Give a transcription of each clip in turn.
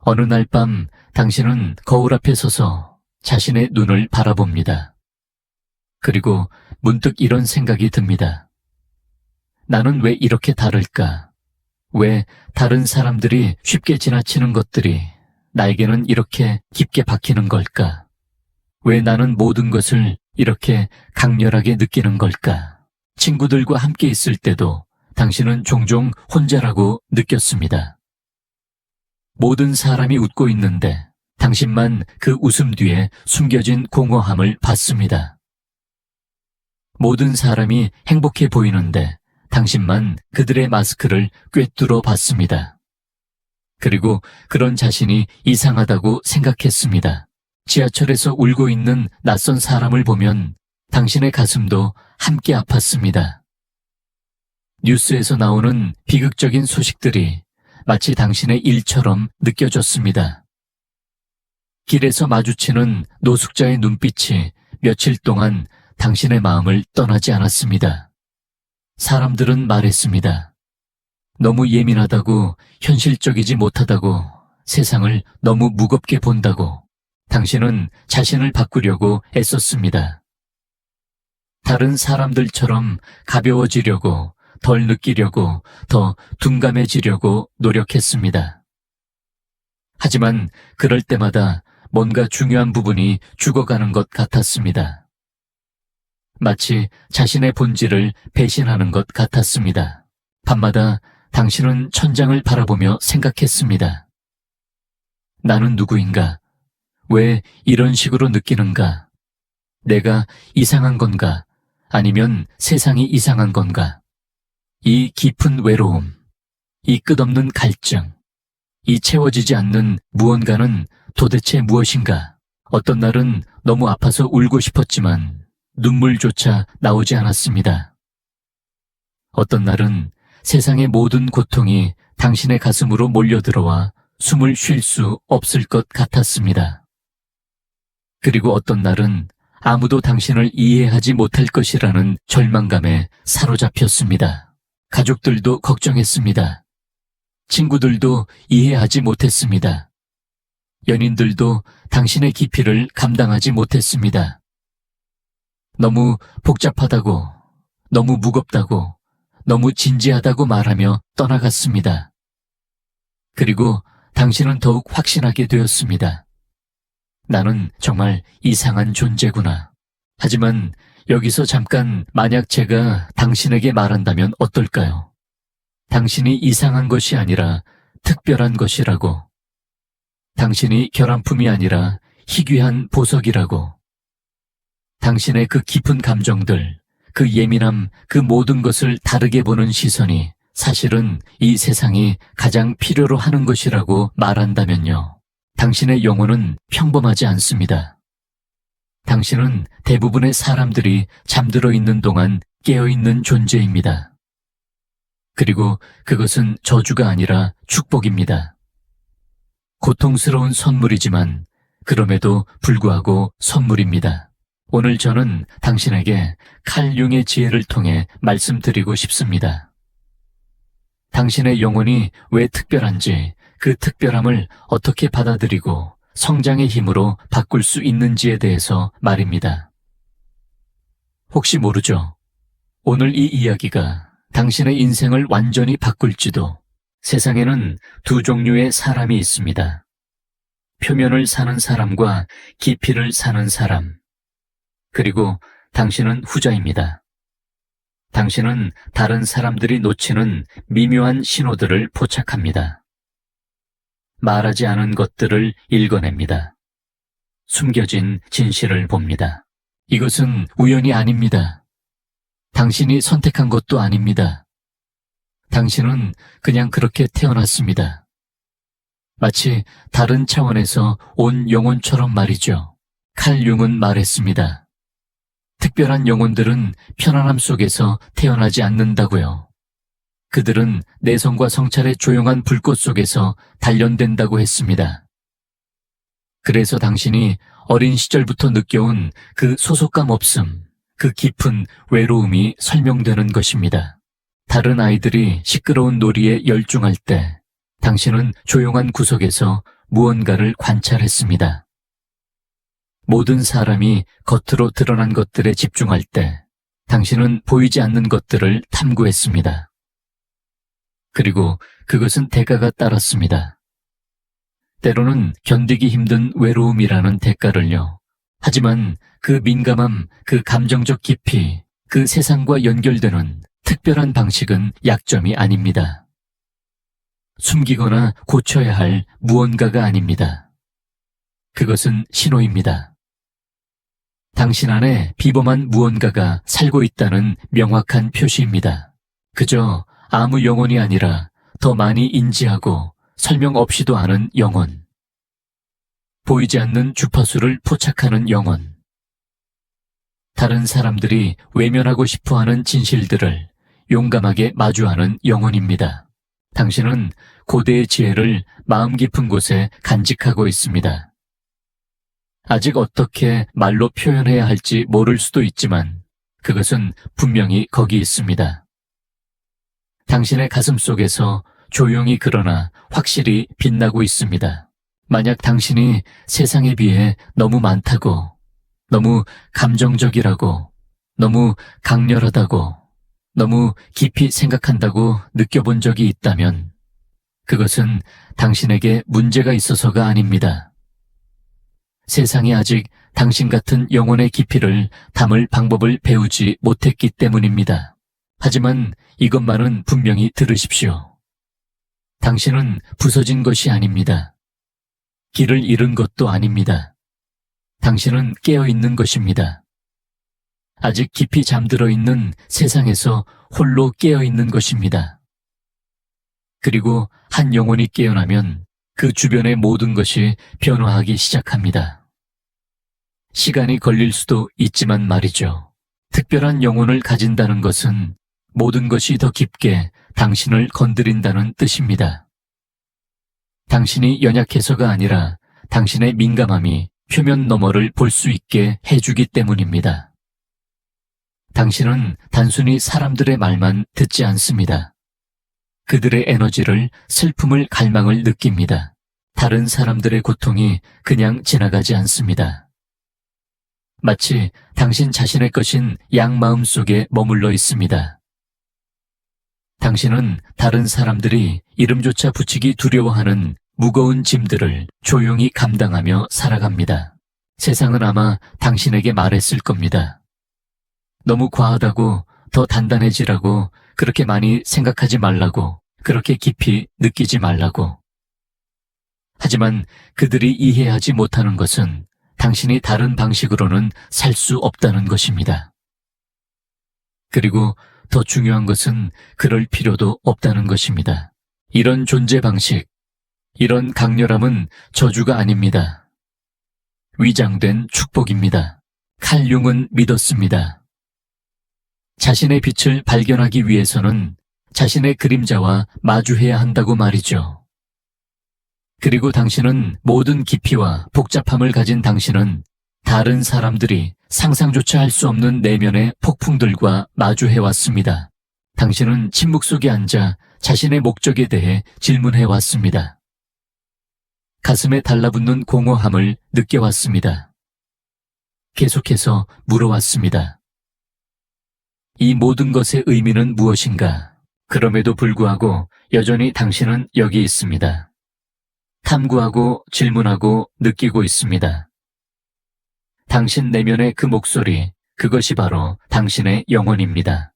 어느 날 밤 당신은 거울 앞에 서서 자신의 눈을 바라봅니다. 그리고 문득 이런 생각이 듭니다. 나는 왜 이렇게 다를까? 왜 다른 사람들이 쉽게 지나치는 것들이 나에게는 이렇게 깊게 박히는 걸까? 왜 나는 모든 것을 이렇게 강렬하게 느끼는 걸까? 친구들과 함께 있을 때도 당신은 종종 혼자라고 느꼈습니다. 모든 사람이 웃고 있는데 당신만 그 웃음 뒤에 숨겨진 공허함을 봤습니다. 모든 사람이 행복해 보이는데 당신만 그들의 마스크를 꿰뚫어 봤습니다. 그리고 그런 자신이 이상하다고 생각했습니다. 지하철에서 울고 있는 낯선 사람을 보면 당신의 가슴도 함께 아팠습니다. 뉴스에서 나오는 비극적인 소식들이 마치 당신의 일처럼 느껴졌습니다. 길에서 마주치는 노숙자의 눈빛이 며칠 동안 당신의 마음을 떠나지 않았습니다. 사람들은 말했습니다. 너무 예민하다고, 현실적이지 못하다고, 세상을 너무 무겁게 본다고. 당신은 자신을 바꾸려고 애썼습니다. 다른 사람들처럼 가벼워지려고, 덜 느끼려고, 더 둔감해지려고 노력했습니다. 하지만 그럴 때마다 뭔가 중요한 부분이 죽어가는 것 같았습니다. 마치 자신의 본질을 배신하는 것 같았습니다. 밤마다 당신은 천장을 바라보며 생각했습니다. 나는 누구인가? 왜 이런 식으로 느끼는가? 내가 이상한 건가? 아니면 세상이 이상한 건가? 이 깊은 외로움, 이 끝없는 갈증, 이 채워지지 않는 무언가는 도대체 무엇인가? 어떤 날은 너무 아파서 울고 싶었지만 눈물조차 나오지 않았습니다. 어떤 날은 세상의 모든 고통이 당신의 가슴으로 몰려들어와 숨을 쉴 수 없을 것 같았습니다. 그리고 어떤 날은 아무도 당신을 이해하지 못할 것이라는 절망감에 사로잡혔습니다. 가족들도 걱정했습니다. 친구들도 이해하지 못했습니다. 연인들도 당신의 깊이를 감당하지 못했습니다. 너무 복잡하다고, 너무 무겁다고, 너무 진지하다고 말하며 떠나갔습니다. 그리고 당신은 더욱 확신하게 되었습니다. 나는 정말 이상한 존재구나. 하지만 여기서 잠깐 만약 제가 당신에게 말한다면 어떨까요? 당신이 이상한 것이 아니라 특별한 것이라고. 당신이 결함품이 아니라 희귀한 보석이라고. 당신의 그 깊은 감정들, 그 예민함, 그 모든 것을 다르게 보는 시선이 사실은 이 세상이 가장 필요로 하는 것이라고 말한다면요. 당신의 영혼은 평범하지 않습니다. 당신은 대부분의 사람들이 잠들어 있는 동안 깨어있는 존재입니다. 그리고 그것은 저주가 아니라 축복입니다. 고통스러운 선물이지만 그럼에도 불구하고 선물입니다. 오늘 저는 당신에게 칼 융의 지혜를 통해 말씀드리고 싶습니다. 당신의 영혼이 왜 특별한지, 그 특별함을 어떻게 받아들이고 성장의 힘으로 바꿀 수 있는지에 대해서 말입니다. 혹시 모르죠? 오늘 이 이야기가 당신의 인생을 완전히 바꿀지도. 세상에는 두 종류의 사람이 있습니다. 표면을 사는 사람과 깊이를 사는 사람. 그리고 당신은 후자입니다. 당신은 다른 사람들이 놓치는 미묘한 신호들을 포착합니다. 말하지 않은 것들을 읽어냅니다. 숨겨진 진실을 봅니다. 이것은 우연이 아닙니다. 당신이 선택한 것도 아닙니다. 당신은 그냥 그렇게 태어났습니다. 마치 다른 차원에서 온 영혼처럼 말이죠. 칼 융은 말했습니다. 특별한 영혼들은 편안함 속에서 태어나지 않는다고요. 그들은 내성과 성찰의 조용한 불꽃 속에서 단련된다고 했습니다. 그래서 당신이 어린 시절부터 느껴온 그 소속감 없음, 그 깊은 외로움이 설명되는 것입니다. 다른 아이들이 시끄러운 놀이에 열중할 때 당신은 조용한 구석에서 무언가를 관찰했습니다. 모든 사람이 겉으로 드러난 것들에 집중할 때 당신은 보이지 않는 것들을 탐구했습니다. 그리고 그것은 대가가 따랐습니다. 때로는 견디기 힘든 외로움이라는 대가를요. 하지만 그 민감함, 그 감정적 깊이, 그 세상과 연결되는 특별한 방식은 약점이 아닙니다. 숨기거나 고쳐야 할 무언가가 아닙니다. 그것은 신호입니다. 당신 안에 비범한 무언가가 살고 있다는 명확한 표시입니다. 그저 아무 영혼이 아니라 더 많이 인지하고 설명 없이도 아는 영혼. 보이지 않는 주파수를 포착하는 영혼. 다른 사람들이 외면하고 싶어하는 진실들을 용감하게 마주하는 영혼입니다. 당신은 고대의 지혜를 마음 깊은 곳에 간직하고 있습니다. 아직 어떻게 말로 표현해야 할지 모를 수도 있지만 그것은 분명히 거기 있습니다. 당신의 가슴 속에서 조용히 그러나 확실히 빛나고 있습니다. 만약 당신이 세상에 비해 너무 많다고, 너무 감정적이라고, 너무 강렬하다고, 너무 깊이 생각한다고 느껴본 적이 있다면 그것은 당신에게 문제가 있어서가 아닙니다. 세상이 아직 당신 같은 영혼의 깊이를 담을 방법을 배우지 못했기 때문입니다. 하지만 이것만은 분명히 들으십시오. 당신은 부서진 것이 아닙니다. 길을 잃은 것도 아닙니다. 당신은 깨어있는 것입니다. 아직 깊이 잠들어 있는 세상에서 홀로 깨어있는 것입니다. 그리고 한 영혼이 깨어나면 그 주변의 모든 것이 변화하기 시작합니다. 시간이 걸릴 수도 있지만 말이죠. 특별한 영혼을 가진다는 것은 모든 것이 더 깊게 당신을 건드린다는 뜻입니다. 당신이 연약해서가 아니라 당신의 민감함이 표면 너머를 볼 수 있게 해주기 때문입니다. 당신은 단순히 사람들의 말만 듣지 않습니다. 그들의 에너지를, 슬픔을, 갈망을 느낍니다. 다른 사람들의 고통이 그냥 지나가지 않습니다. 마치 당신 자신의 것인 양 마음 속에 머물러 있습니다. 당신은 다른 사람들이 이름조차 붙이기 두려워하는 무거운 짐들을 조용히 감당하며 살아갑니다. 세상은 아마 당신에게 말했을 겁니다. 너무 과하다고, 더 단단해지라고, 그렇게 많이 생각하지 말라고, 그렇게 깊이 느끼지 말라고. 하지만 그들이 이해하지 못하는 것은 당신이 다른 방식으로는 살 수 없다는 것입니다. 그리고 더 중요한 것은 그럴 필요도 없다는 것입니다. 이런 존재 방식, 이런 강렬함은 저주가 아닙니다. 위장된 축복입니다. 칼 융은 믿었습니다. 자신의 빛을 발견하기 위해서는 자신의 그림자와 마주해야 한다고 말이죠. 그리고 당신은 모든 깊이와 복잡함을 가진 당신은 다른 사람들이 상상조차 할 수 없는 내면의 폭풍들과 마주해왔습니다. 당신은 침묵 속에 앉아 자신의 목적에 대해 질문해왔습니다. 가슴에 달라붙는 공허함을 느껴왔습니다. 계속해서 물어왔습니다. 이 모든 것의 의미는 무엇인가? 그럼에도 불구하고 여전히 당신은 여기 있습니다. 탐구하고 질문하고 느끼고 있습니다. 당신 내면의 그 목소리, 그것이 바로 당신의 영혼입니다.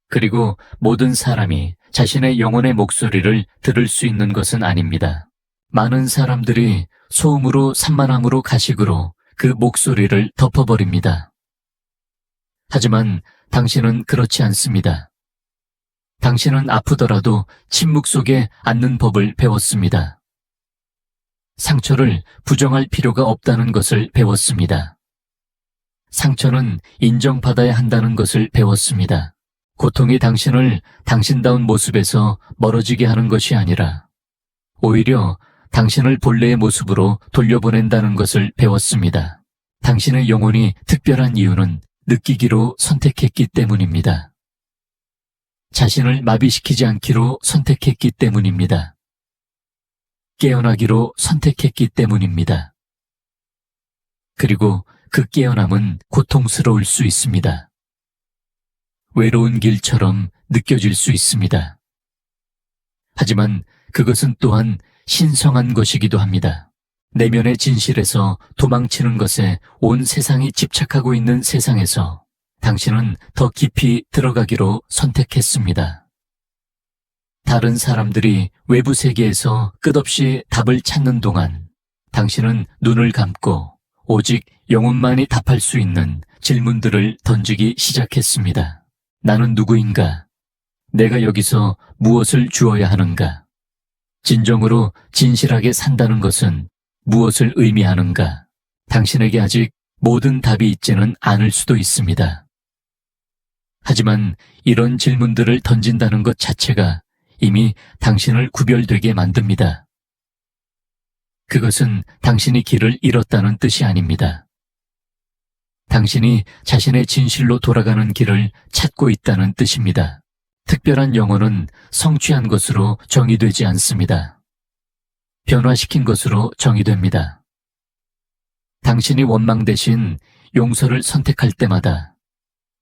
그리고 모든 사람이 자신의 영혼의 목소리를 들을 수 있는 것은 아닙니다. 많은 사람들이 소음으로, 산만함으로, 가식으로 그 목소리를 덮어버립니다. 하지만 당신은 그렇지 않습니다. 당신은 아프더라도 침묵 속에 앉는 법을 배웠습니다. 상처를 부정할 필요가 없다는 것을 배웠습니다. 상처는 인정받아야 한다는 것을 배웠습니다. 고통이 당신을 당신다운 모습에서 멀어지게 하는 것이 아니라 오히려 당신을 본래의 모습으로 돌려보낸다는 것을 배웠습니다. 당신의 영혼이 특별한 이유는 느끼기로 선택했기 때문입니다. 자신을 마비시키지 않기로 선택했기 때문입니다. 깨어나기로 선택했기 때문입니다. 그리고 그 깨어남은 고통스러울 수 있습니다. 외로운 길처럼 느껴질 수 있습니다. 하지만 그것은 또한 신성한 것이기도 합니다. 내면의 진실에서 도망치는 것에 온 세상이 집착하고 있는 세상에서 당신은 더 깊이 들어가기로 선택했습니다. 다른 사람들이 외부 세계에서 끝없이 답을 찾는 동안 당신은 눈을 감고 오직 영혼만이 답할 수 있는 질문들을 던지기 시작했습니다. 나는 누구인가? 내가 여기서 무엇을 주어야 하는가? 진정으로 진실하게 산다는 것은 무엇을 의미하는가? 당신에게 아직 모든 답이 있지는 않을 수도 있습니다. 하지만 이런 질문들을 던진다는 것 자체가 이미 당신을 구별되게 만듭니다. 그것은 당신이 길을 잃었다는 뜻이 아닙니다. 당신이 자신의 진실로 돌아가는 길을 찾고 있다는 뜻입니다. 특별한 영혼은 성취한 것으로 정의되지 않습니다. 변화시킨 것으로 정의됩니다. 당신이 원망 대신 용서를 선택할 때마다,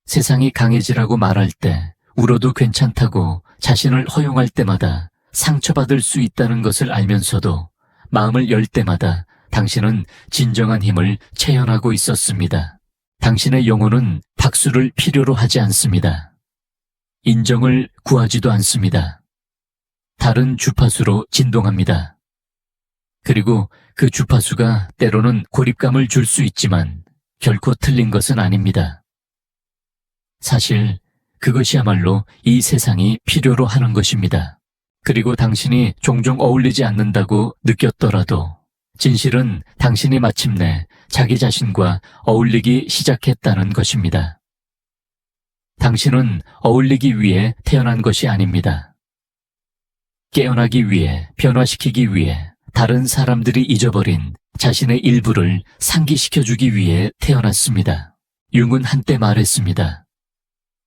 세상이 강해지라고 말할 때 울어도 괜찮다고 자신을 허용할 때마다 상처받을 수 있다는 것을 알면서도 마음을 열 때마다 당신은 진정한 힘을 체현하고 있었습니다. 당신의 영혼은 박수를 필요로 하지 않습니다. 인정을 구하지도 않습니다. 다른 주파수로 진동합니다. 그리고 그 주파수가 때로는 고립감을 줄 수 있지만 결코 틀린 것은 아닙니다. 사실 그것이야말로 이 세상이 필요로 하는 것입니다. 그리고 당신이 종종 어울리지 않는다고 느꼈더라도 진실은 당신이 마침내 자기 자신과 어울리기 시작했다는 것입니다. 당신은 어울리기 위해 태어난 것이 아닙니다. 깨어나기 위해, 변화시키기 위해, 다른 사람들이 잊어버린 자신의 일부를 상기시켜주기 위해 태어났습니다. 융은 한때 말했습니다.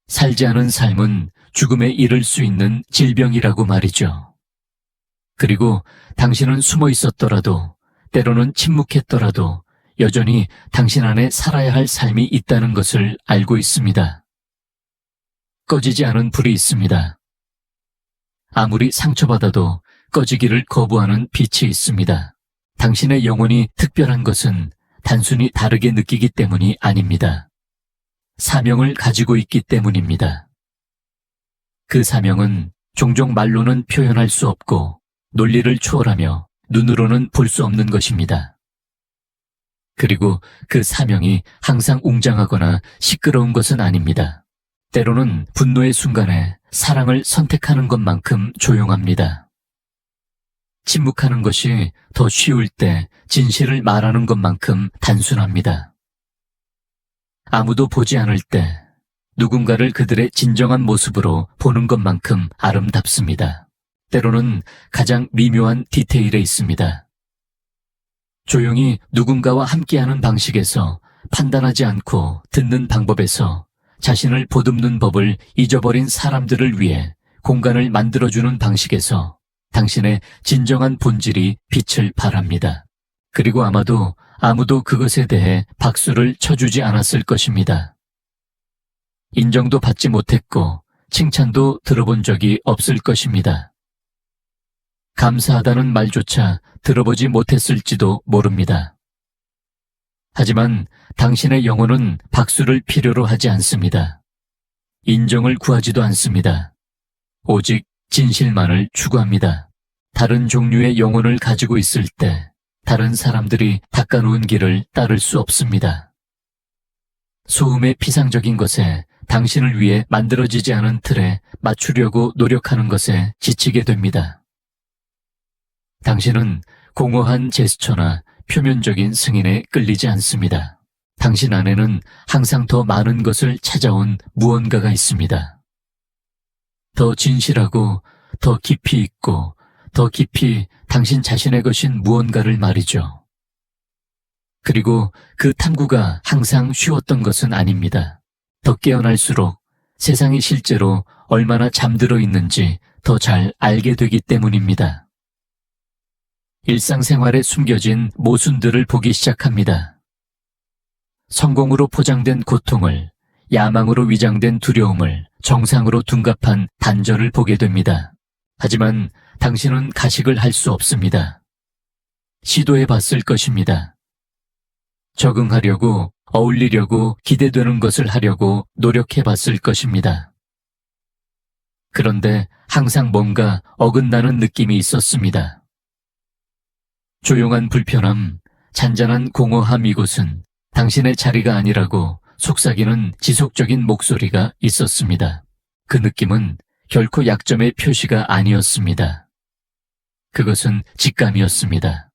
살지 않은 삶은 죽음에 이를 수 있는 질병이라고 말이죠. 그리고 당신은 숨어 있었더라도, 때로는 침묵했더라도 여전히 당신 안에 살아야 할 삶이 있다는 것을 알고 있습니다. 꺼지지 않은 불이 있습니다. 아무리 상처받아도 꺼지기를 거부하는 빛이 있습니다. 당신의 영혼이 특별한 것은 단순히 다르게 느끼기 때문이 아닙니다. 사명을 가지고 있기 때문입니다. 그 사명은 종종 말로는 표현할 수 없고 논리를 초월하며 눈으로는 볼 수 없는 것입니다. 그리고 그 사명이 항상 웅장하거나 시끄러운 것은 아닙니다. 때로는 분노의 순간에 사랑을 선택하는 것만큼 조용합니다. 침묵하는 것이 더 쉬울 때 진실을 말하는 것만큼 단순합니다. 아무도 보지 않을 때 누군가를 그들의 진정한 모습으로 보는 것만큼 아름답습니다. 때로는 가장 미묘한 디테일에 있습니다. 조용히 누군가와 함께하는 방식에서, 판단하지 않고 듣는 방법에서, 자신을 보듬는 법을 잊어버린 사람들을 위해 공간을 만들어주는 방식에서 당신의 진정한 본질이 빛을 발합니다. 그리고 아마도 아무도 그것에 대해 박수를 쳐주지 않았을 것입니다. 인정도 받지 못했고 칭찬도 들어본 적이 없을 것입니다. 감사하다는 말조차 들어보지 못했을지도 모릅니다. 하지만 당신의 영혼은 박수를 필요로 하지 않습니다. 인정을 구하지도 않습니다. 오직 진실만을 추구합니다. 다른 종류의 영혼을 가지고 있을 때 다른 사람들이 닦아놓은 길을 따를 수 없습니다. 소음의 피상적인 것에, 당신을 위해 만들어지지 않은 틀에 맞추려고 노력하는 것에 지치게 됩니다. 당신은 공허한 제스처나 표면적인 승인에 끌리지 않습니다. 당신 안에는 항상 더 많은 것을 찾아온 무언가가 있습니다. 더 진실하고 더 깊이 있고 더 깊이 당신 자신의 것인 무언가를 말이죠. 그리고 그 탐구가 항상 쉬웠던 것은 아닙니다. 더 깨어날수록 세상이 실제로 얼마나 잠들어 있는지 더 잘 알게 되기 때문입니다. 일상생활에 숨겨진 모순들을 보기 시작합니다. 성공으로 포장된 고통을, 야망으로 위장된 두려움을, 정상으로 둔갑한 단절을 보게 됩니다. 하지만 당신은 가식을 할 수 없습니다. 시도해 봤을 것입니다. 적응하려고, 어울리려고, 기대되는 것을 하려고 노력해 봤을 것입니다. 그런데 항상 뭔가 어긋나는 느낌이 있었습니다. 조용한 불편함, 잔잔한 공허함, 이곳은 당신의 자리가 아니라고 속삭이는 지속적인 목소리가 있었습니다. 그 느낌은 결코 약점의 표시가 아니었습니다. 그것은 직감이었습니다.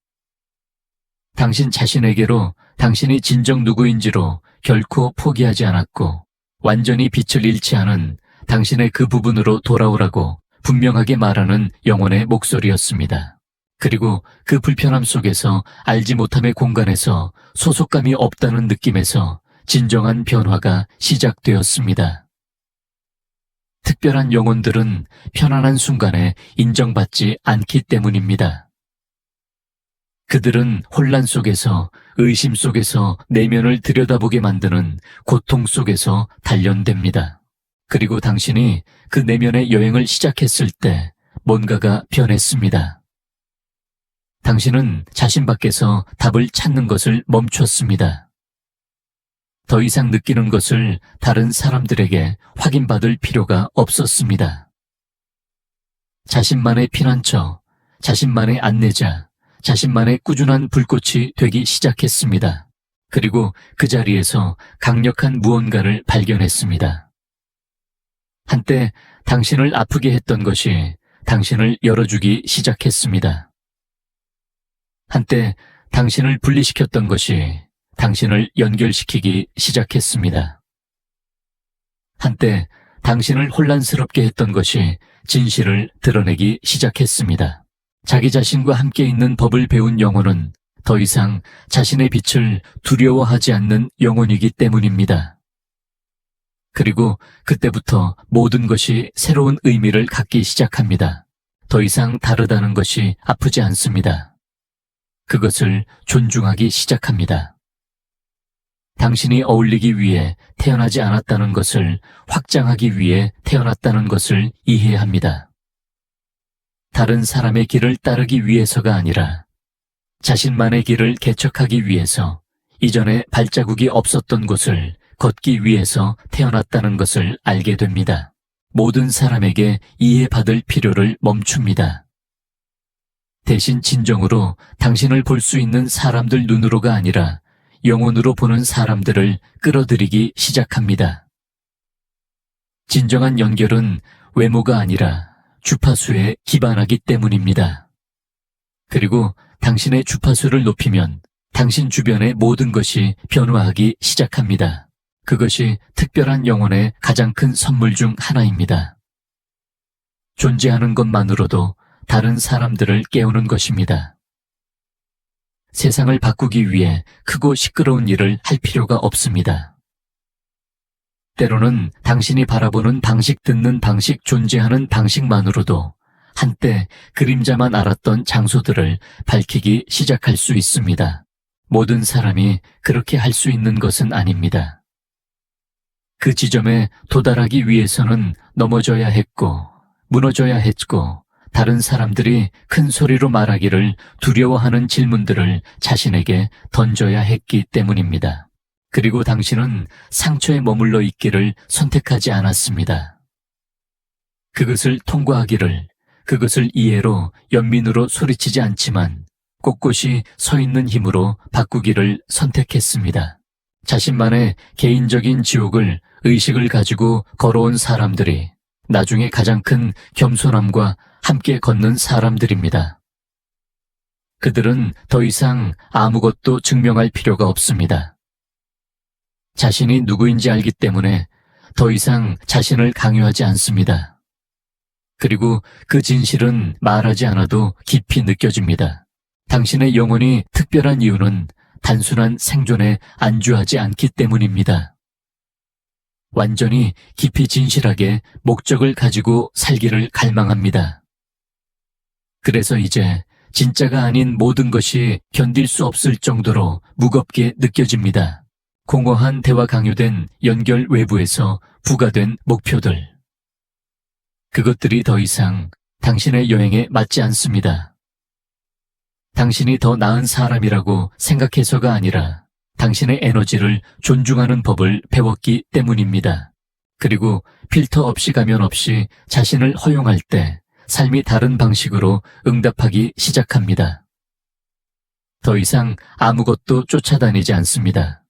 당신 자신에게로 당신이 진정 누구인지로 결코 포기하지 않았고 완전히 빛을 잃지 않은 당신의 그 부분으로 돌아오라고 분명하게 말하는 영혼의 목소리였습니다. 그리고 그 불편함 속에서, 알지 못함의 공간에서, 소속감이 없다는 느낌에서 진정한 변화가 시작되었습니다. 특별한 영혼들은 편안한 순간에 인정받지 않기 때문입니다. 그들은 혼란 속에서, 의심 속에서 내면을 들여다보게 만드는 고통 속에서 단련됩니다. 그리고 당신이 그 내면의 여행을 시작했을 때 뭔가가 변했습니다. 당신은 자신 밖에서 답을 찾는 것을 멈췄습니다. 더 이상 느끼는 것을 다른 사람들에게 확인받을 필요가 없었습니다. 자신만의 피난처, 자신만의 안내자, 자신만의 꾸준한 불꽃이 되기 시작했습니다. 그리고 그 자리에서 강력한 무언가를 발견했습니다. 한때 당신을 아프게 했던 것이 당신을 열어주기 시작했습니다. 한때 당신을 분리시켰던 것이 당신을 연결시키기 시작했습니다. 한때 당신을 혼란스럽게 했던 것이 진실을 드러내기 시작했습니다. 자기 자신과 함께 있는 법을 배운 영혼은 더 이상 자신의 빛을 두려워하지 않는 영혼이기 때문입니다. 그리고 그때부터 모든 것이 새로운 의미를 갖기 시작합니다. 더 이상 다르다는 것이 아프지 않습니다. 그것을 존중하기 시작합니다. 당신이 어울리기 위해 태어나지 않았다는 것을 확장하기 위해 태어났다는 것을 이해합니다. 다른 사람의 길을 따르기 위해서가 아니라 자신만의 길을 개척하기 위해서, 이전에 발자국이 없었던 곳을 걷기 위해서 태어났다는 것을 알게 됩니다. 모든 사람에게 이해받을 필요를 멈춥니다. 대신 진정으로 당신을 볼 수 있는 사람들 눈으로가 아니라 영혼으로 보는 사람들을 끌어들이기 시작합니다. 진정한 연결은 외모가 아니라 주파수에 기반하기 때문입니다. 그리고 당신의 주파수를 높이면 당신 주변의 모든 것이 변화하기 시작합니다. 그것이 특별한 영혼의 가장 큰 선물 중 하나입니다. 존재하는 것만으로도 다른 사람들을 깨우는 것입니다. 세상을 바꾸기 위해 크고 시끄러운 일을 할 필요가 없습니다. 때로는 당신이 바라보는 방식, 듣는 방식, 존재하는 방식만으로도 한때 그림자만 알았던 장소들을 밝히기 시작할 수 있습니다. 모든 사람이 그렇게 할 수 있는 것은 아닙니다. 그 지점에 도달하기 위해서는 넘어져야 했고, 무너져야 했고, 다른 사람들이 큰 소리로 말하기를 두려워하는 질문들을 자신에게 던져야 했기 때문입니다. 그리고 당신은 상처에 머물러 있기를 선택하지 않았습니다. 그것을 통과하기를, 그것을 이해로, 연민으로 소리치지 않지만 꼿꼿이 서 있는 힘으로 바꾸기를 선택했습니다. 자신만의 개인적인 지옥을, 의식을 가지고 걸어온 사람들이 나중에 가장 큰 겸손함과 함께 걷는 사람들입니다. 그들은 더 이상 아무것도 증명할 필요가 없습니다. 자신이 누구인지 알기 때문에 더 이상 자신을 강요하지 않습니다. 그리고 그 진실은 말하지 않아도 깊이 느껴집니다. 당신의 영혼이 특별한 이유는 단순한 생존에 안주하지 않기 때문입니다. 완전히 깊이 진실하게 목적을 가지고 살기를 갈망합니다. 그래서 이제 진짜가 아닌 모든 것이 견딜 수 없을 정도로 무겁게 느껴집니다. 공허한 대화 강요된 연결 외부에서 부과된 목표들. 그것들이 더 이상 당신의 여행에 맞지 않습니다. 당신이 더 나은 사람이라고 생각해서가 아니라 당신의 에너지를 존중하는 법을 배웠기 때문입니다. 그리고 필터 없이 가면 없이 자신을 허용할 때 삶이 다른 방식으로 응답하기 시작합니다. 더 이상 아무것도 쫓아다니지 않습니다.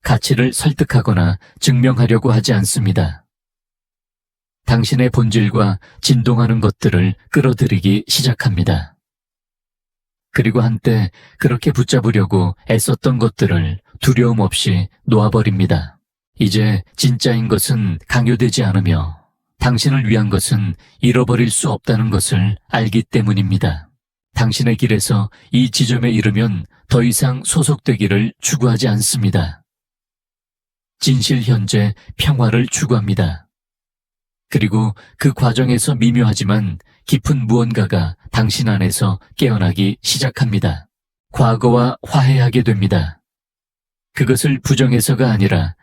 가치를 설득하거나 증명하려고 하지 않습니다. 당신의 본질과 진동하는 것들을 끌어들이기 시작합니다. 그리고 한때 그렇게 붙잡으려고 애썼던 것들을 두려움 없이 놓아버립니다. 이제 진짜인 것은 강요되지 않으며 당신을 위한 것은 잃어버릴 수 없다는 것을 알기 때문입니다. 당신의 길에서 이 지점에 이르면 더 이상 소속되기를 추구하지 않습니다. 진실 현재 평화를 추구합니다. 그리고 그 과정에서 미묘하지만 깊은 무언가가 당신 안에서 깨어나기 시작합니다. 과거와 화해하게 됩니다. 그것을 부정해서가 아니라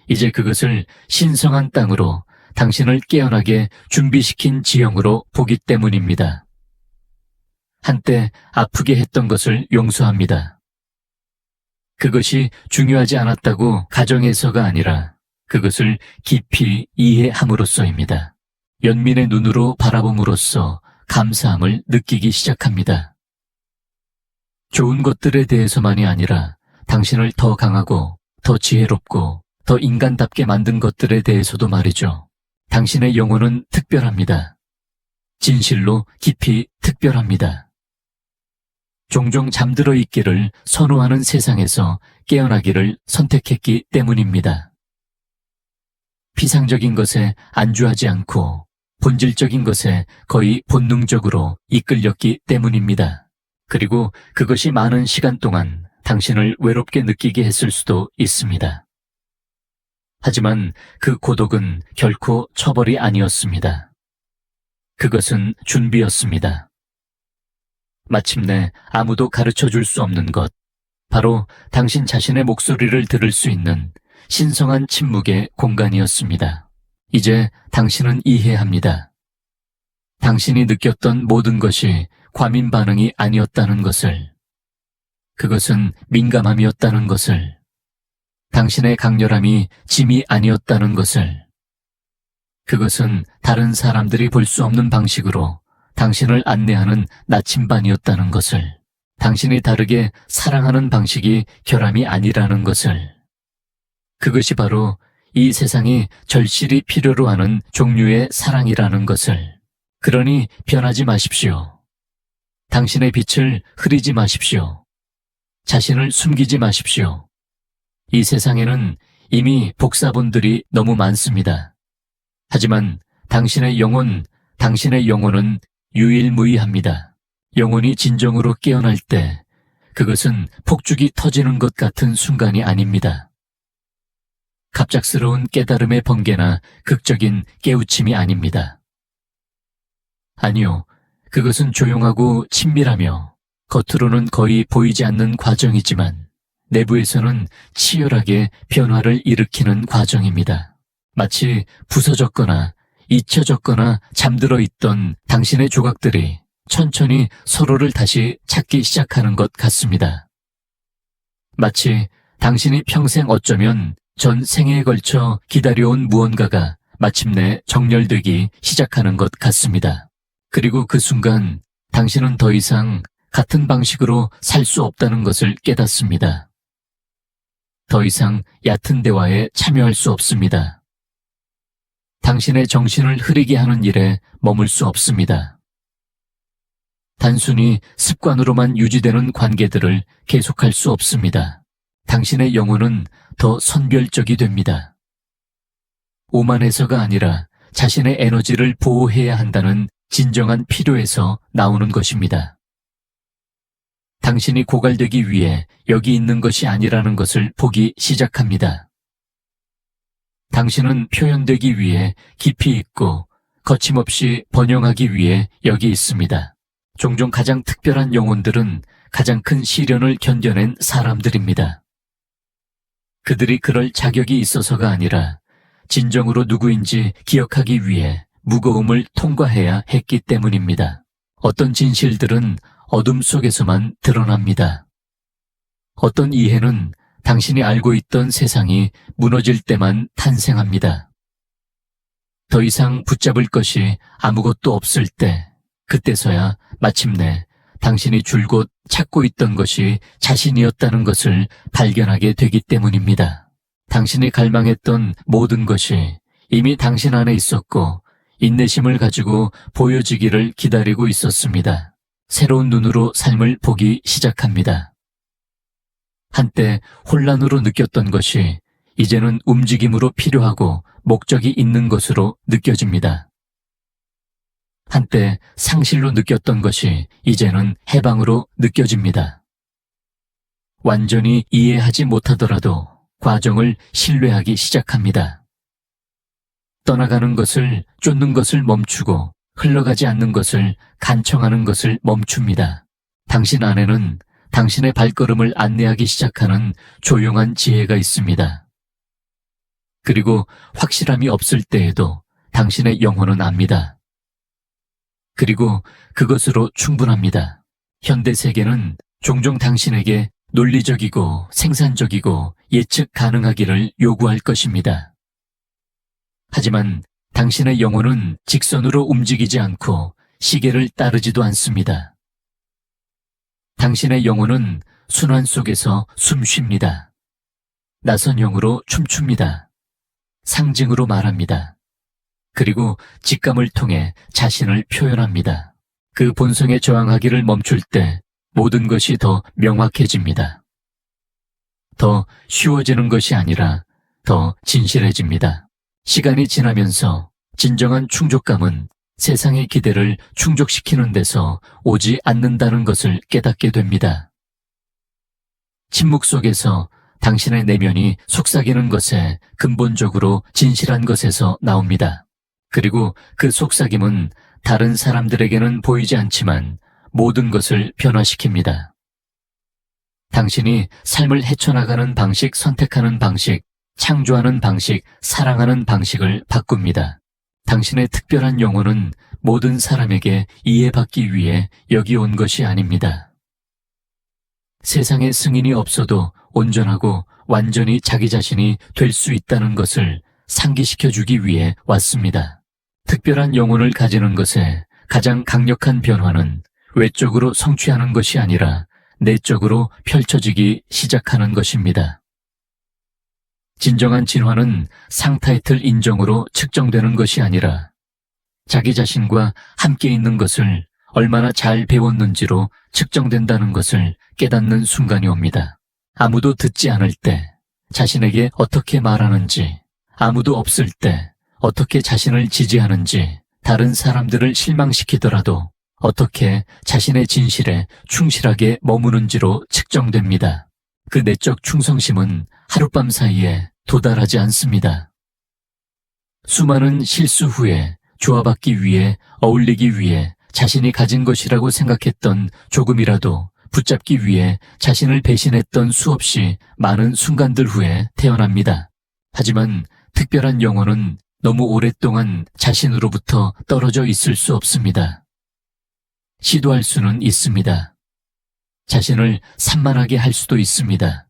이제 그것을 신성한 땅으로 당신을 깨어나게 준비시킨 지형으로 보기 때문입니다. 한때 아프게 했던 것을 용서합니다. 그것이 중요하지 않았다고 가정해서가 아니라 그것을 깊이 이해함으로써입니다. 연민의 눈으로 바라봄으로써 감사함을 느끼기 시작합니다. 좋은 것들에 대해서만이 아니라 당신을 더 강하고 더 지혜롭고 더 인간답게 만든 것들에 대해서도 말이죠. 당신의 영혼은 특별합니다. 진실로 깊이 특별합니다. 종종 잠들어 있기를 선호하는 세상에서 깨어나기를 선택했기 때문입니다. 피상적인 것에 안주하지 않고 본질적인 것에 거의 본능적으로 이끌렸기 때문입니다. 그리고 그것이 많은 시간 동안 당신을 외롭게 느끼게 했을 수도 있습니다. 하지만 그 고독은 결코 처벌이 아니었습니다. 그것은 준비였습니다. 마침내 아무도 가르쳐 줄 수 없는 것, 바로 당신 자신의 목소리를 들을 수 있는 신성한 침묵의 공간이었습니다. 이제 당신은 이해합니다. 당신이 느꼈던 모든 것이 과민 반응이 아니었다는 것을, 그것은 민감함이었다는 것을, 당신의 강렬함이 짐이 아니었다는 것을, 그것은 다른 사람들이 볼 수 없는 방식으로 당신을 안내하는 나침반이었다는 것을, 당신이 다르게 사랑하는 방식이 결함이 아니라는 것을, 그것이 바로 이 세상이 절실히 필요로 하는 종류의 사랑이라는 것을. 그러니 변하지 마십시오. 당신의 빛을 흐리지 마십시오. 자신을 숨기지 마십시오. 이 세상에는 이미 복사본들이 너무 많습니다. 하지만 당신의 영혼은 유일무이합니다. 영혼이 진정으로 깨어날 때 그것은 폭죽이 터지는 것 같은 순간이 아닙니다. 갑작스러운 깨달음의 번개나 극적인 깨우침이 아닙니다. 아니요, 그것은 조용하고 친밀하며 겉으로는 거의 보이지 않는 과정이지만 내부에서는 치열하게 변화를 일으키는 과정입니다. 마치 부서졌거나 잊혀졌거나 잠들어 있던 당신의 조각들이 천천히 서로를 다시 찾기 시작하는 것 같습니다. 마치 당신이 평생 어쩌면 전 생애에 걸쳐 기다려온 무언가가 마침내 정렬되기 시작하는 것 같습니다. 그리고 그 순간 당신은 더 이상 같은 방식으로 살 수 없다는 것을 깨닫습니다. 더 이상 얕은 대화에 참여할 수 없습니다. 당신의 정신을 흐리게 하는 일에 머물 수 없습니다. 단순히 습관으로만 유지되는 관계들을 계속할 수 없습니다. 당신의 영혼은 더 선별적이 됩니다. 오만해서가 아니라 자신의 에너지를 보호해야 한다는 진정한 필요에서 나오는 것입니다. 당신이 고갈되기 위해 여기 있는 것이 아니라는 것을 보기 시작합니다. 당신은 표현되기 위해 깊이 있고 거침없이 번영하기 위해 여기 있습니다. 종종 가장 특별한 영혼들은 가장 큰 시련을 견뎌낸 사람들입니다. 그들이 그럴 자격이 있어서가 아니라 진정으로 누구인지 기억하기 위해 무거움을 통과해야 했기 때문입니다. 어떤 진실들은 어둠 속에서만 드러납니다. 어떤 이해는 당신이 알고 있던 세상이 무너질 때만 탄생합니다. 더 이상 붙잡을 것이 아무것도 없을 때, 그때서야 마침내 당신이 줄곧 찾고 있던 것이 자신이었다는 것을 발견하게 되기 때문입니다. 당신이 갈망했던 모든 것이 이미 당신 안에 있었고 인내심을 가지고 보여지기를 기다리고 있었습니다. 새로운 눈으로 삶을 보기 시작합니다. 한때 혼란으로 느꼈던 것이 이제는 움직임으로 필요하고 목적이 있는 것으로 느껴집니다. 한때 상실로 느꼈던 것이 이제는 해방으로 느껴집니다. 완전히 이해하지 못하더라도 과정을 신뢰하기 시작합니다. 떠나가는 것을 쫓는 것을 멈추고 흘러가지 않는 것을 간청하는 것을 멈춥니다. 당신 안에는 당신의 발걸음을 안내하기 시작하는 조용한 지혜가 있습니다. 그리고 확실함이 없을 때에도 당신의 영혼은 압니다. 그리고 그것으로 충분합니다. 현대 세계는 종종 당신에게 논리적이고 생산적이고 예측 가능하기를 요구할 것입니다. 하지만 당신의 영혼은 직선으로 움직이지 않고 시계를 따르지도 않습니다. 당신의 영혼은 순환 속에서 숨 쉽니다. 낯선 영으로 춤춥니다. 상징으로 말합니다. 그리고 직감을 통해 자신을 표현합니다. 그 본성에 저항하기를 멈출 때 모든 것이 더 명확해집니다. 더 쉬워지는 것이 아니라 더 진실해집니다. 시간이 지나면서 진정한 충족감은 세상의 기대를 충족시키는 데서 오지 않는다는 것을 깨닫게 됩니다. 침묵 속에서 당신의 내면이 속삭이는 것에 근본적으로 진실한 것에서 나옵니다. 그리고 그 속삭임은 다른 사람들에게는 보이지 않지만 모든 것을 변화시킵니다. 당신이 삶을 헤쳐나가는 방식, 선택하는 방식, 창조하는 방식, 사랑하는 방식을 바꿉니다. 당신의 특별한 영혼은 모든 사람에게 이해받기 위해 여기 온 것이 아닙니다. 세상에 승인이 없어도 온전하고 완전히 자기 자신이 될 수 있다는 것을 상기시켜주기 위해 왔습니다. 특별한 영혼을 가지는 것의 가장 강력한 변화는 외적으로 성취하는 것이 아니라 내적으로 펼쳐지기 시작하는 것입니다. 진정한 진화는 상 타이틀 인정으로 측정되는 것이 아니라 자기 자신과 함께 있는 것을 얼마나 잘 배웠는지로 측정된다는 것을 깨닫는 순간이 옵니다. 아무도 듣지 않을 때 자신에게 어떻게 말하는지, 아무도 없을 때 어떻게 자신을 지지하는지, 다른 사람들을 실망시키더라도 어떻게 자신의 진실에 충실하게 머무는지로 측정됩니다. 그 내적 충성심은 하룻밤 사이에 도달하지 않습니다. 수많은 실수 후에 조화받기 위해, 어울리기 위해 자신이 가진 것이라고 생각했던 조금이라도 붙잡기 위해 자신을 배신했던 수없이 많은 순간들 후에 태어납니다. 하지만 특별한 영혼은 너무 오랫동안 자신으로부터 떨어져 있을 수 없습니다. 시도할 수는 있습니다. 자신을 산만하게 할 수도 있습니다.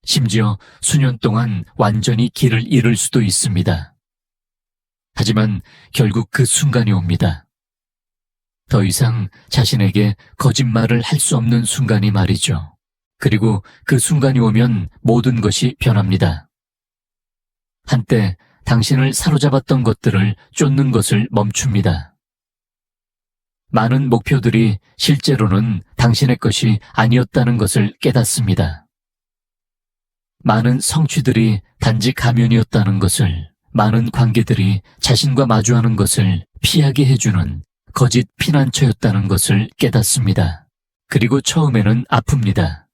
심지어 수년 동안 완전히 길을 잃을 수도 있습니다. 하지만 결국 그 순간이 옵니다. 더 이상 자신에게 거짓말을 할 수 없는 순간이 말이죠. 그리고 그 순간이 오면 모든 것이 변합니다. 한때 당신을 사로잡았던 것들을 쫓는 것을 멈춥니다. 많은 목표들이 실제로는 당신의 것이 아니었다는 것을 깨닫습니다. 많은 성취들이 단지 가면이었다는 것을, 많은 관계들이 자신과 마주하는 것을 피하게 해주는 거짓 피난처였다는 것을 깨닫습니다. 그리고 처음에는 아픕니다.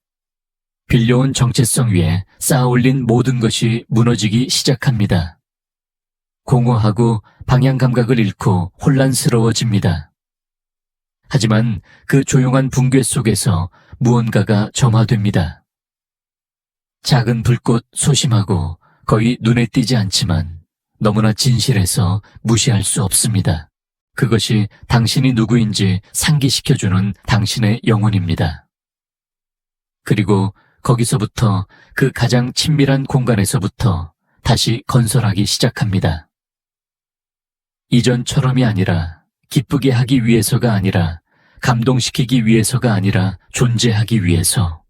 빌려온 정체성 위에 쌓아올린 모든 것이 무너지기 시작합니다. 공허하고 방향 감각을 잃고 혼란스러워집니다. 하지만 그 조용한 붕괴 속에서 무언가가 점화됩니다. 작은 불꽃, 소심하고 거의 눈에 띄지 않지만 너무나 진실해서 무시할 수 없습니다. 그것이 당신이 누구인지 상기시켜주는 당신의 영혼입니다. 그리고 거기서부터, 그 가장 친밀한 공간에서부터 다시 건설하기 시작합니다. 이전처럼이 아니라, 기쁘게 하기 위해서가 아니라, 감동시키기 위해서가 아니라 존재하기 위해서.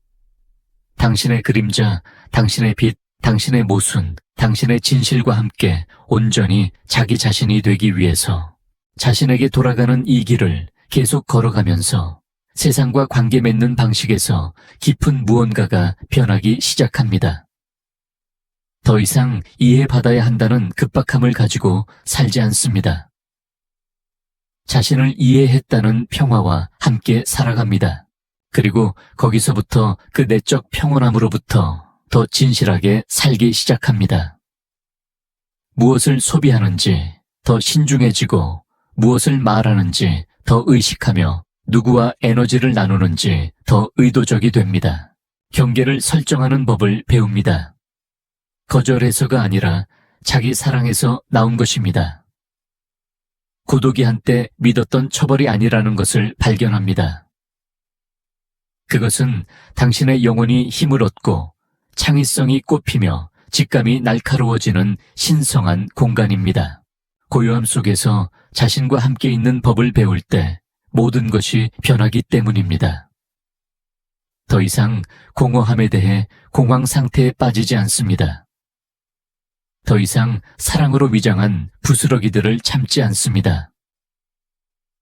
당신의 그림자, 당신의 빛, 당신의 모순, 당신의 진실과 함께 온전히 자기 자신이 되기 위해서 자신에게 돌아가는 이 길을 계속 걸어가면서 세상과 관계 맺는 방식에서 깊은 무언가가 변하기 시작합니다. 더 이상 이해받아야 한다는 급박함을 가지고 살지 않습니다. 자신을 이해했다는 평화와 함께 살아갑니다. 그리고 거기서부터 그 내적 평온함으로부터 더 진실하게 살기 시작합니다. 무엇을 소비하는지 더 신중해지고 무엇을 말하는지 더 의식하며 누구와 에너지를 나누는지 더 의도적이 됩니다. 경계를 설정하는 법을 배웁니다. 거절해서가 아니라 자기 사랑에서 나온 것입니다. 고독이 한때 믿었던 처벌이 아니라는 것을 발견합니다. 그것은 당신의 영혼이 힘을 얻고 창의성이 꽃피며 직감이 날카로워지는 신성한 공간입니다. 고요함 속에서 자신과 함께 있는 법을 배울 때 모든 것이 변하기 때문입니다. 더 이상 공허함에 대해 공황 상태에 빠지지 않습니다. 더 이상 사랑으로 위장한 부스러기들을 참지 않습니다.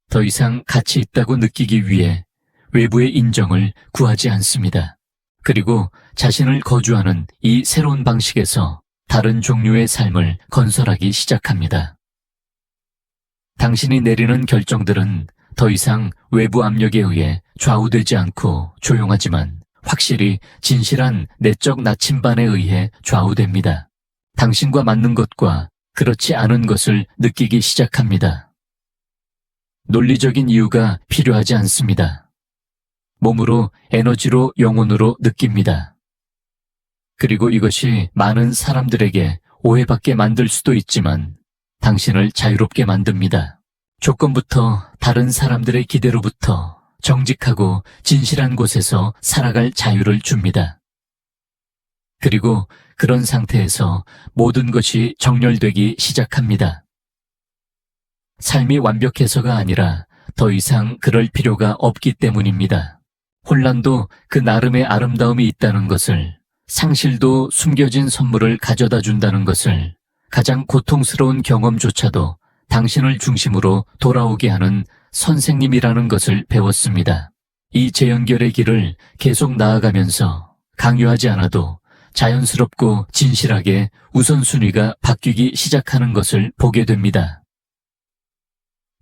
더 이상 가치 있다고 느끼기 위해 외부의 인정을 구하지 않습니다. 그리고 자신을 거주하는 이 새로운 방식에서 다른 종류의 삶을 건설하기 시작합니다. 당신이 내리는 결정들은 더 이상 외부 압력에 의해 좌우되지 않고 조용하지만 확실히 진실한 내적 나침반에 의해 좌우됩니다. 당신과 맞는 것과 그렇지 않은 것을 느끼기 시작합니다. 논리적인 이유가 필요하지 않습니다. 몸으로, 에너지로, 영혼으로 느낍니다. 그리고 이것이 많은 사람들에게 오해받게 만들 수도 있지만 당신을 자유롭게 만듭니다. 조건부터, 다른 사람들의 기대로부터 정직하고 진실한 곳에서 살아갈 자유를 줍니다. 그리고 그런 상태에서 모든 것이 정렬되기 시작합니다. 삶이 완벽해서가 아니라 더 이상 그럴 필요가 없기 때문입니다. 혼란도 그 나름의 아름다움이 있다는 것을, 상실도 숨겨진 선물을 가져다 준다는 것을, 가장 고통스러운 경험조차도 당신을 중심으로 돌아오게 하는 선생님이라는 것을 배웠습니다. 이 재연결의 길을 계속 나아가면서 강요하지 않아도 자연스럽고 진실하게 우선순위가 바뀌기 시작하는 것을 보게 됩니다.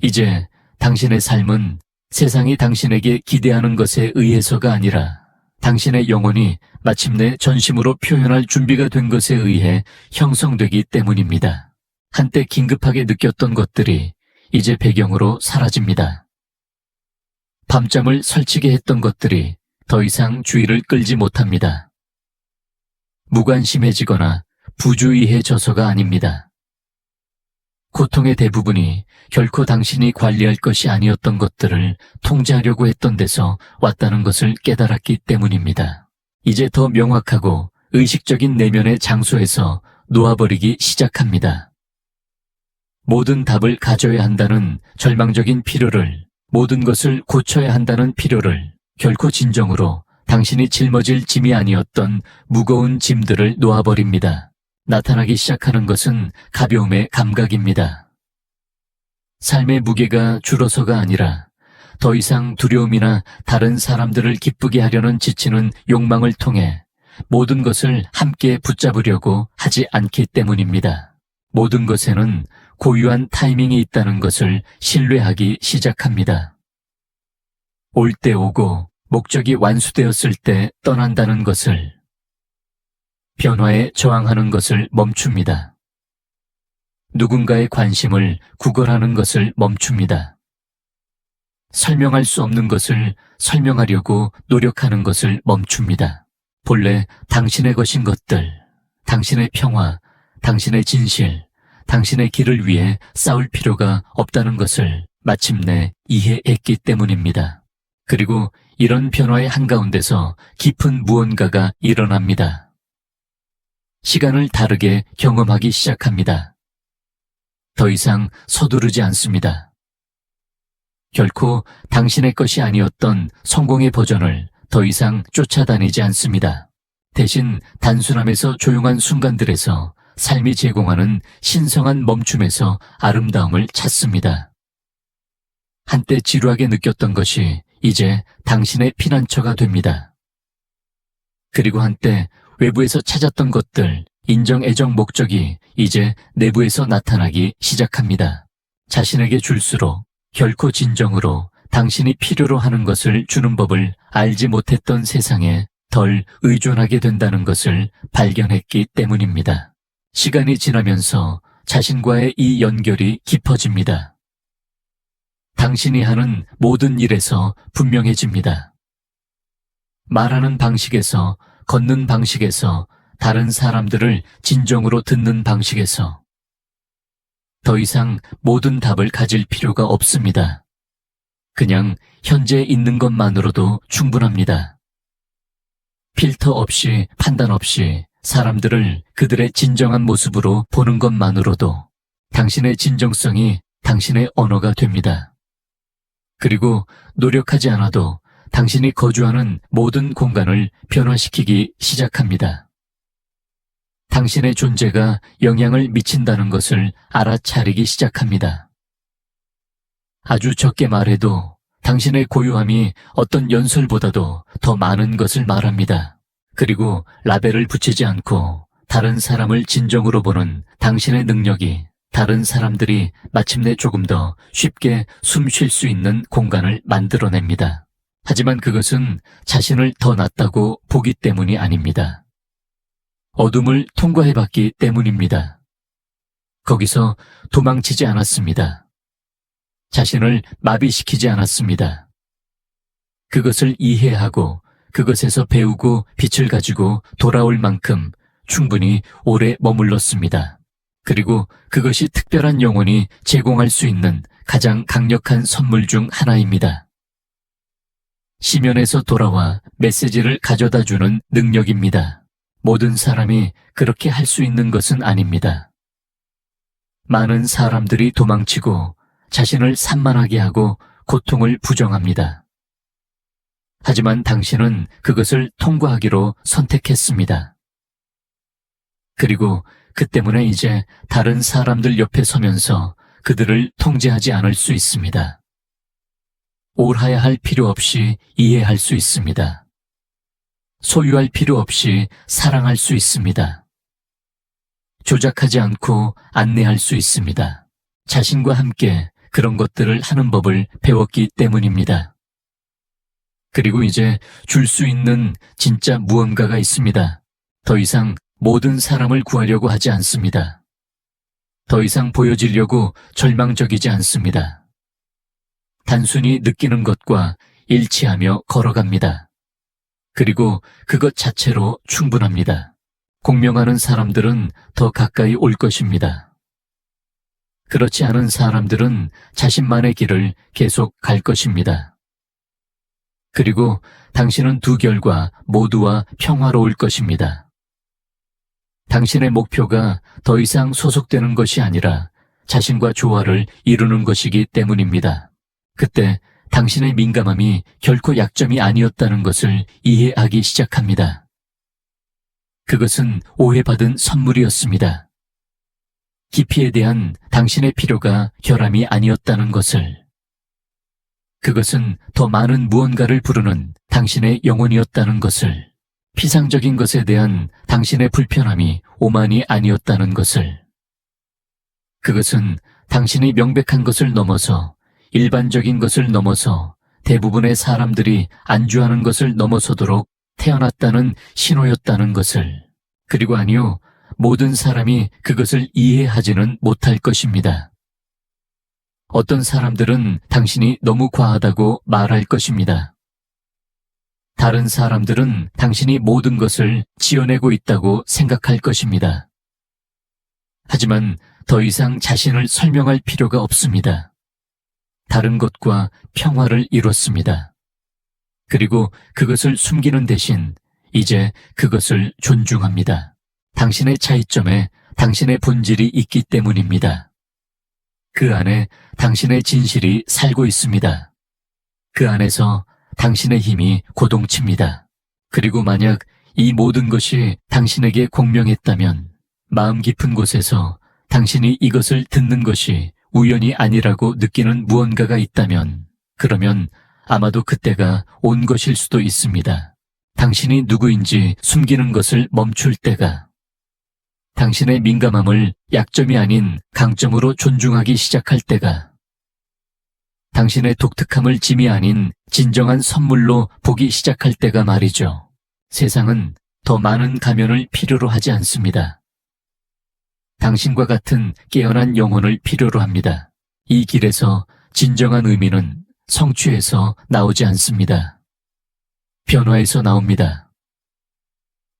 이제 당신의 삶은 세상이 당신에게 기대하는 것에 의해서가 아니라 당신의 영혼이 마침내 전심으로 표현할 준비가 된 것에 의해 형성되기 때문입니다. 한때 긴급하게 느꼈던 것들이 이제 배경으로 사라집니다. 밤잠을 설치게 했던 것들이 더 이상 주의를 끌지 못합니다. 무관심해지거나 부주의해져서가 아닙니다. 고통의 대부분이 결코 당신이 관리할 것이 아니었던 것들을 통제하려고 했던 데서 왔다는 것을 깨달았기 때문입니다. 이제 더 명확하고 의식적인 내면의 장소에서 놓아버리기 시작합니다. 모든 답을 가져야 한다는 절망적인 필요를, 모든 것을 고쳐야 한다는 필요를, 결코 진정으로 당신이 짊어질 짐이 아니었던 무거운 짐들을 놓아버립니다. 나타나기 시작하는 것은 가벼움의 감각입니다. 삶의 무게가 줄어서가 아니라 더 이상 두려움이나 다른 사람들을 기쁘게 하려는 지치는 욕망을 통해 모든 것을 함께 붙잡으려고 하지 않기 때문입니다. 모든 것에는 고유한 타이밍이 있다는 것을 신뢰하기 시작합니다. 올 때 오고 목적이 완수되었을 때 떠난다는 것을, 변화에 저항하는 것을 멈춥니다. 누군가의 관심을 구걸하는 것을 멈춥니다. 설명할 수 없는 것을 설명하려고 노력하는 것을 멈춥니다. 본래 당신의 것인 것들, 당신의 평화, 당신의 진실, 당신의 길을 위해 싸울 필요가 없다는 것을 마침내 이해했기 때문입니다. 그리고 이런 변화의 한가운데서 깊은 무언가가 일어납니다. 시간을 다르게 경험하기 시작합니다. 더 이상 서두르지 않습니다. 결코 당신의 것이 아니었던 성공의 버전을 더 이상 쫓아다니지 않습니다. 대신 단순함에서 조용한 순간들에서 삶이 제공하는 신성한 멈춤에서 아름다움을 찾습니다. 한때 지루하게 느꼈던 것이 이제 당신의 피난처가 됩니다. 그리고 한때 외부에서 찾았던 것들, 인정, 애정, 목적이 이제 내부에서 나타나기 시작합니다. 자신에게 줄수록 결코 진정으로 당신이 필요로 하는 것을 주는 법을 알지 못했던 세상에 덜 의존하게 된다는 것을 발견했기 때문입니다. 시간이 지나면서 자신과의 이 연결이 깊어집니다. 당신이 하는 모든 일에서 분명해집니다. 말하는 방식에서, 걷는 방식에서, 다른 사람들을 진정으로 듣는 방식에서 더 이상 모든 답을 가질 필요가 없습니다. 그냥 현재 있는 것만으로도 충분합니다. 필터 없이, 판단 없이 사람들을 그들의 진정한 모습으로 보는 것만으로도 당신의 진정성이 당신의 언어가 됩니다. 그리고 노력하지 않아도 당신이 거주하는 모든 공간을 변화시키기 시작합니다. 당신의 존재가 영향을 미친다는 것을 알아차리기 시작합니다. 아주 적게 말해도 당신의 고요함이 어떤 연설보다도 더 많은 것을 말합니다. 그리고 라벨을 붙이지 않고 다른 사람을 진정으로 보는 당신의 능력이 다른 사람들이 마침내 조금 더 쉽게 숨 쉴 수 있는 공간을 만들어냅니다. 하지만 그것은 자신을 더 낫다고 보기 때문이 아닙니다. 어둠을 통과해봤기 때문입니다. 거기서 도망치지 않았습니다. 자신을 마비시키지 않았습니다. 그것을 이해하고 그것에서 배우고 빛을 가지고 돌아올 만큼 충분히 오래 머물렀습니다. 그리고 그것이 특별한 영혼이 제공할 수 있는 가장 강력한 선물 중 하나입니다. 심연에서 돌아와 메시지를 가져다주는 능력입니다. 모든 사람이 그렇게 할 수 있는 것은 아닙니다. 많은 사람들이 도망치고 자신을 산만하게 하고 고통을 부정합니다. 하지만 당신은 그것을 통과하기로 선택했습니다. 그리고 그 때문에 이제 다른 사람들 옆에 서면서 그들을 통제하지 않을 수 있습니다. 옳아야 할 필요 없이 이해할 수 있습니다. 소유할 필요 없이 사랑할 수 있습니다. 조작하지 않고 안내할 수 있습니다. 자신과 함께 그런 것들을 하는 법을 배웠기 때문입니다. 그리고 이제 줄 수 있는 진짜 무언가가 있습니다. 더 이상 모든 사람을 구하려고 하지 않습니다. 더 이상 보여지려고 절망적이지 않습니다. 단순히 느끼는 것과 일치하며 걸어갑니다. 그리고 그것 자체로 충분합니다. 공명하는 사람들은 더 가까이 올 것입니다. 그렇지 않은 사람들은 자신만의 길을 계속 갈 것입니다. 그리고 당신은 두 결과 모두와 평화로울 것입니다. 당신의 목표가 더 이상 소속되는 것이 아니라 자신과 조화를 이루는 것이기 때문입니다. 그때 당신의 민감함이 결코 약점이 아니었다는 것을 이해하기 시작합니다. 그것은 오해받은 선물이었습니다. 깊이에 대한 당신의 필요가 결함이 아니었다는 것을. 그것은 더 많은 무언가를 부르는 당신의 영혼이었다는 것을. 피상적인 것에 대한 당신의 불편함이 오만이 아니었다는 것을. 그것은 당신이 명백한 것을 넘어서 일반적인 것을 넘어서 대부분의 사람들이 안주하는 것을 넘어서도록 태어났다는 신호였다는 것을. 그리고 아니요, 모든 사람이 그것을 이해하지는 못할 것입니다. 어떤 사람들은 당신이 너무 과하다고 말할 것입니다. 다른 사람들은 당신이 모든 것을 지어내고 있다고 생각할 것입니다. 하지만 더 이상 자신을 설명할 필요가 없습니다. 다른 것과 평화를 이뤘습니다. 그리고 그것을 숨기는 대신 이제 그것을 존중합니다. 당신의 차이점에 당신의 본질이 있기 때문입니다. 그 안에 당신의 진실이 살고 있습니다. 그 안에서 당신의 힘이 고동칩니다. 그리고 만약 이 모든 것이 당신에게 공명했다면 마음 깊은 곳에서 당신이 이것을 듣는 것이 우연이 아니라고 느끼는 무언가가 있다면 그러면 아마도 그때가 온 것일 수도 있습니다. 당신이 누구인지 숨기는 것을 멈출 때가. 당신의 민감함을 약점이 아닌 강점으로 존중하기 시작할 때가. 당신의 독특함을 짐이 아닌 진정한 선물로 보기 시작할 때가 말이죠. 세상은 더 많은 가면을 필요로 하지 않습니다. 당신과 같은 깨어난 영혼을 필요로 합니다. 이 길에서 진정한 의미는 성취에서 나오지 않습니다. 변화에서 나옵니다.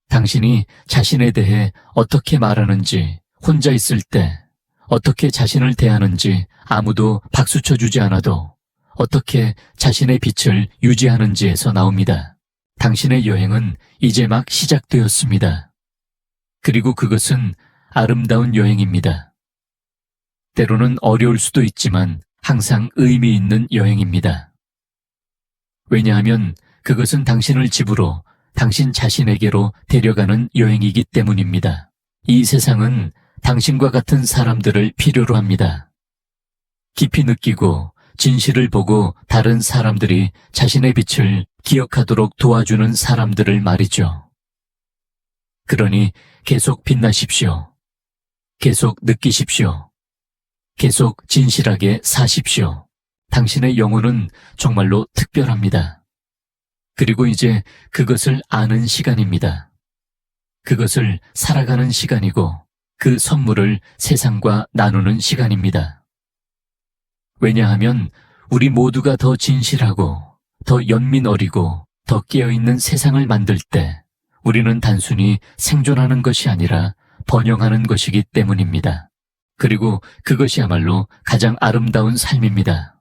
당신이 자신에 대해 어떻게 말하는지, 혼자 있을 때 어떻게 자신을 대하는지 아무도 박수 쳐주지 않아도 어떻게 자신의 빛을 유지하는지에서 나옵니다. 당신의 여행은 이제 막 시작되었습니다. 그리고 그것은 아름다운 여행입니다. 때로는 어려울 수도 있지만 항상 의미 있는 여행입니다. 왜냐하면 그것은 당신을 집으로, 당신 자신에게로 데려가는 여행이기 때문입니다. 이 세상은 당신과 같은 사람들을 필요로 합니다. 깊이 느끼고 진실을 보고 다른 사람들이 자신의 빛을 기억하도록 도와주는 사람들을 말이죠. 그러니 계속 빛나십시오. 계속 느끼십시오. 계속 진실하게 사십시오. 당신의 영혼은 정말로 특별합니다. 그리고 이제 그것을 아는 시간입니다. 그것을 살아가는 시간이고 그 선물을 세상과 나누는 시간입니다. 왜냐하면 우리 모두가 더 진실하고 더 연민 어리고 더 깨어있는 세상을 만들 때 우리는 단순히 생존하는 것이 아니라 번영하는 것이기 때문입니다. 그리고 그것이야말로 가장 아름다운 삶입니다.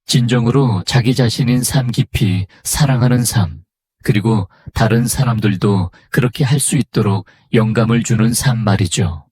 진정으로 자기 자신인 삶 깊이 사랑하는 삶, 그리고 다른 사람들도 그렇게 할 수 있도록 영감을 주는 삶 말이죠.